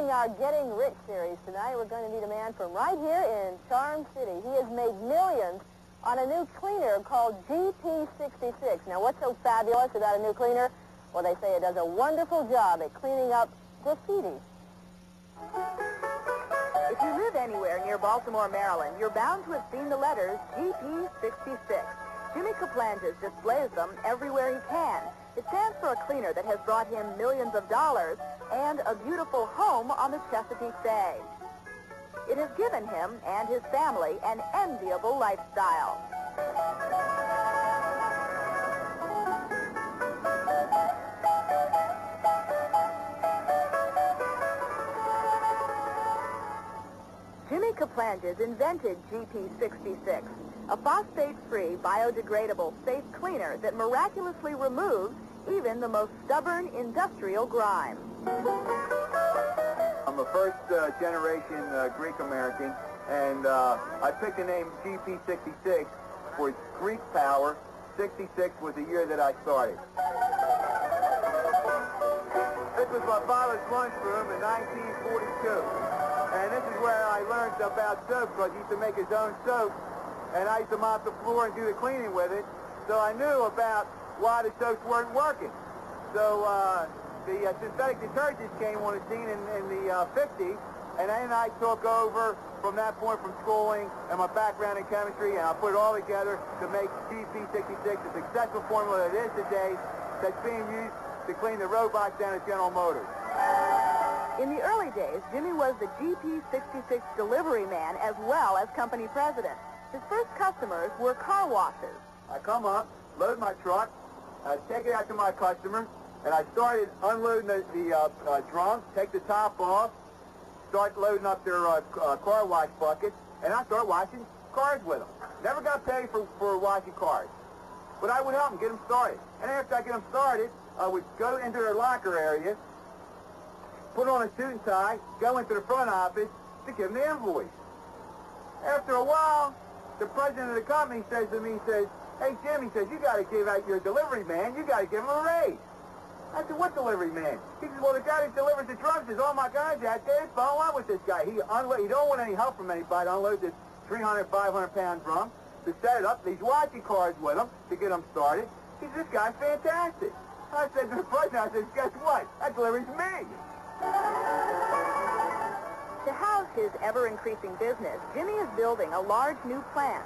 Continuing our Getting Rich series tonight, we're going to meet a man from right here in Charm City. He has made millions on a new cleaner called GP66. Now, what's so fabulous about a new cleaner? Well, they say it does a wonderful job at cleaning up graffiti. If you live anywhere near Baltimore, Maryland, you're bound to have seen the letters GP66. Jimmy Kaplanges displays them everywhere he can. It stands for a cleaner that has brought him millions of dollars and a beautiful home on the Chesapeake Bay. It has given him and his family an enviable lifestyle. Jimmy Kaplanges invented GP66, a phosphate-free, biodegradable, safe cleaner that miraculously removes even the most stubborn industrial grime. I'm a first-generation Greek-American, and I picked the name GP66 for its Greek power. 66 was the year that I started. This was my father's lunchroom in 1942, and this is where I learned about soap, because he used to make his own soap, and I used to mop the floor and do the cleaning with it, so I knew about why the soaps weren't working. So the synthetic detergents came on the scene in the 50s, and then I took over from that point from schooling and my background in chemistry, and I put it all together to make GP66 a successful formula that it is today, that's being used to clean the robots down at General Motors. In the early days, Jimmy was the GP66 delivery man as well as company president. His first customers were car washes. I come up, load my truck, take it out to my customer, and I started unloading the drums, take the top off, start loading up their car wash buckets, and I start washing cars with them. Never got paid for washing cars, but I would help them get them started. And after I get them started, I would go into their locker area, put on a suit and tie, go into the front office to give them the invoice. After a while, the president of the company says to me, he says, "Hey, Jim," he says, "you got to give out your delivery man. You got to give him a raise." I said, "What delivery man?" He says, "Well, the guy that delivers the drums says, all my guys out there, it's fall out with this guy. He don't want any help from anybody to unload this 300, 500-pound drum, to set it up. He's washing cars with him to get them started. He says, this guy's fantastic." I said to the president, I said, "Guess what? That delivery's me." To house his ever-increasing business, Jimmy is building a large new plant.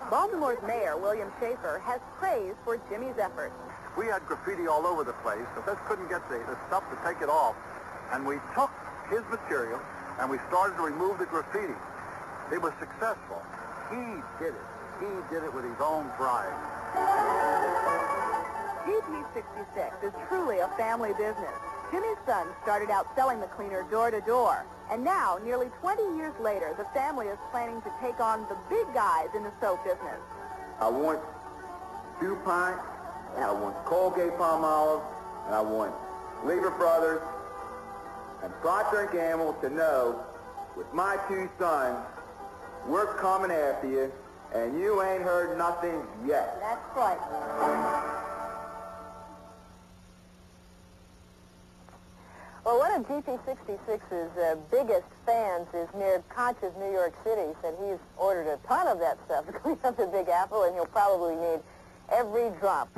Baltimore's mayor, William Schaefer, has praise for Jimmy's efforts. We had graffiti all over the place, but just couldn't get the stuff to take it off. And we took his material, and we started to remove the graffiti. It was successful. He did it. He did it with his own pride. GP66 is truly a family business. Jimmy's son started out selling the cleaner door to door, and now, nearly 20 years later, the family is planning to take on the big guys in the soap business. I want DuPont, and I want Colgate-Palmolive, and I want Lever Brothers, and Procter & Gamble to know, with my two sons, we're coming after you, and you ain't heard nothing yet. That's right. Well, one of GP66's biggest fans is near Conch's, New York City. He said he's ordered a ton of that stuff to clean up the Big Apple, and he'll probably need every drop.